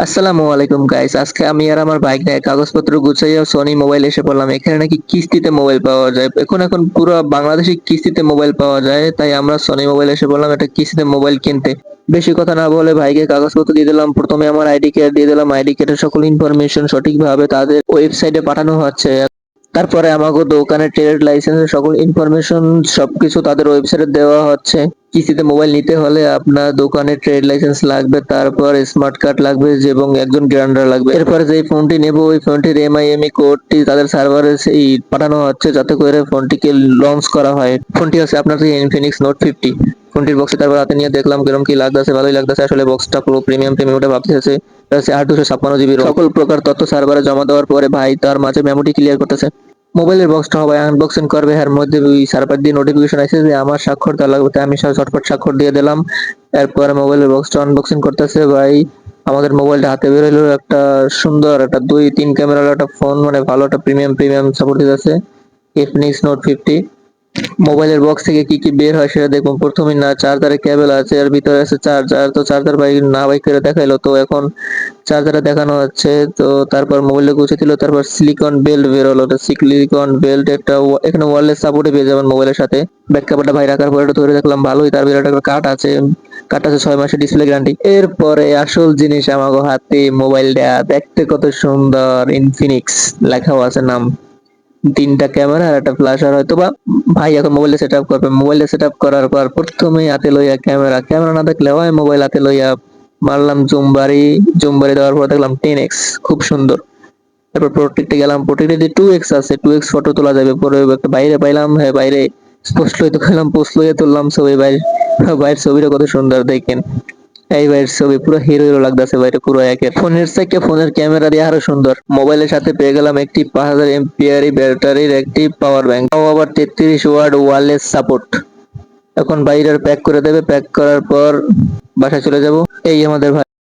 আসসালামু আলাইকুম গাইস, আজকে আমি আর আমার বাইক নিয়ে কাগজপত্র গুছাইয়া সনি মোবাইল এসে পড়লাম। এখানে নাকি কিস্তিতে মোবাইল পাওয়া যায়। এখন পুরো বাংলাদেশে কিস্তিতে মোবাইল পাওয়া যায়, তাই আমরা সনি মোবাইল এসে পড়লাম একটা কিস্তিতে মোবাইল কিনতে। বেশি কথা না বলে ভাইকে কাগজপত্র দিয়ে দিলাম। প্রথমে আমার আইডি কার্ড দিয়ে দিলাম। আইডি কার্ডের সকল ইনফরমেশন সঠিকভাবে তাদের ওয়েবসাইটে পাঠানো হচ্ছে। তারপরে আমাকে দোকানের ট্রেড লাইসেন্সের সকল ইনফরমেশন সবকিছু তাদের ওয়েবসাইটে দেওয়া হচ্ছে। কিস্তিতে মোবাইল নিতে হলে আপনার দোকানে ট্রেড লাইসেন্স লাগবে, তারপর স্মার্ট কার্ড লাগবে এবং একজন গ্যারান্টার লাগবে। এরপরে যে ফোনটি নেব ওই ফোনটির এমআইএমই কোডটি তাদের সার্ভারে সেই পাঠানো হচ্ছে যাতে করে ফোনটিকে লঞ্চ করা হয়। ফোনটি হচ্ছে আপনার ইনফিনিক্স নোট 50। ফোনটির বক্সে তারপর হাতে নিয়ে দেখলাম কিরকম কি লাগতেছে, ভালোই লাগতেছে। আসলে বক্সটা পুরো প্রিমিয়াম প্রিমিয়াম ওটা ভাবতেছে। আর 256 জিবি সকল প্রকার তথ্য সার্ভারে জমা দেওয়ার পরে ভাই তার মাঝে মেমোরি ক্লিয়ার করতেছে। মোবাইলের বক্সটা হবে আনবক্সিং করবে, এর মধ্যে ওই সার্ভার দিয়ে নোটিফিকেশন আসছে যে আমার স্বাক্ষর দেওয়া লাগবে, তাই আমি ঝটপট স্বাক্ষর দিয়ে দিলাম। এরপরে মোবাইলের বক্সটা আনবক্সিং করতেছে ভাই। আমাদের মোবাইলটা হাতে বের হলো, একটা সুন্দর একটা 2-3 ক্যামেরার একটা ফোন, মানে ভালো একটা প্রিমিয়াম প্রিমিয়াম সাপোর্ট দিতেছে ইনফিনিক্স নোট 50। মোবাইলের বক্স থেকে কি কি বের হয় সেটা দেখুন। প্রথমে না চার্জারের কেবল আছে, এর ভিতরে আছে চার্জার। তো চার্জার ভাই না ভাই করে দেখাইলো, তো এখন চার্জারে দেখানো হচ্ছে। তো তারপর মোবাইলে গুছে দিল, তারপর সিলিকন বেল্ট বের হলো। সিলিকন বেল্ট একটা এখানে ওয়্যারলেস সাপোর্টে পেয়ে যাবেন মোবাইলের সাথে। ব্যাক কাভারটা ভাই রাখার পরে ধরে দেখলাম ভালোই, তার ভিতরে একটা কার্ড আছে। কার্ড আছে 6 মাসের ডিসপ্লে গ্যারান্টি। এরপরে আসল জিনিস আমাকে হাতে মোবাইলটা দেখতে কত সুন্দর, ইনফিনিক্স লেখাও আছে নাম। 3টা ক্যামেরা আর একটা ফ্ল্যাশার হয়তো বা ভাই এখন মোবাইলে সেট আপ করবে। মোবাইলে সেট আপ করার পর প্রথমেই হাতে লইয়া ক্যামেরা ক্যামেরা না দেখলে হয়, মোবাইল হাতে লইয়া মারলাম জুম বাড়ি দেওয়ার পর দেখলাম 10x, খুব সুন্দর। তারপর প্রোটেক্টে গেলাম, প্রোটেক্টে যে 2x আছে, 2x ফটো তোলা যাবে। পরে একটা বাইরে পাইলাম, হ্যাঁ বাইরে পোস্ট লইতে পাইলাম, পোস্ট লইয়া তুললাম ছবি। বাইরের ছবিটা কত সুন্দর দেখেন। এই ভাইয়ের ছবি পুরো হিরো হিরো লাগতেছে বাইরে, পুরো একের। ফোনের থেকে ফোনের ক্যামেরা দিয়ে আরো সুন্দর। মোবাইলের সাথে পেয়ে গেলাম একটি 5000 এমপিআর ব্যাটারির একটি পাওয়ার ব্যাংক, তাও আবার 33 ওয়াট ওয়্যারলেস সাপোর্ট। এখন বাইরের প্যাক করে দেবে, প্যাক করার পর বাসায় চলে যাব। এই আমাদের ভাই।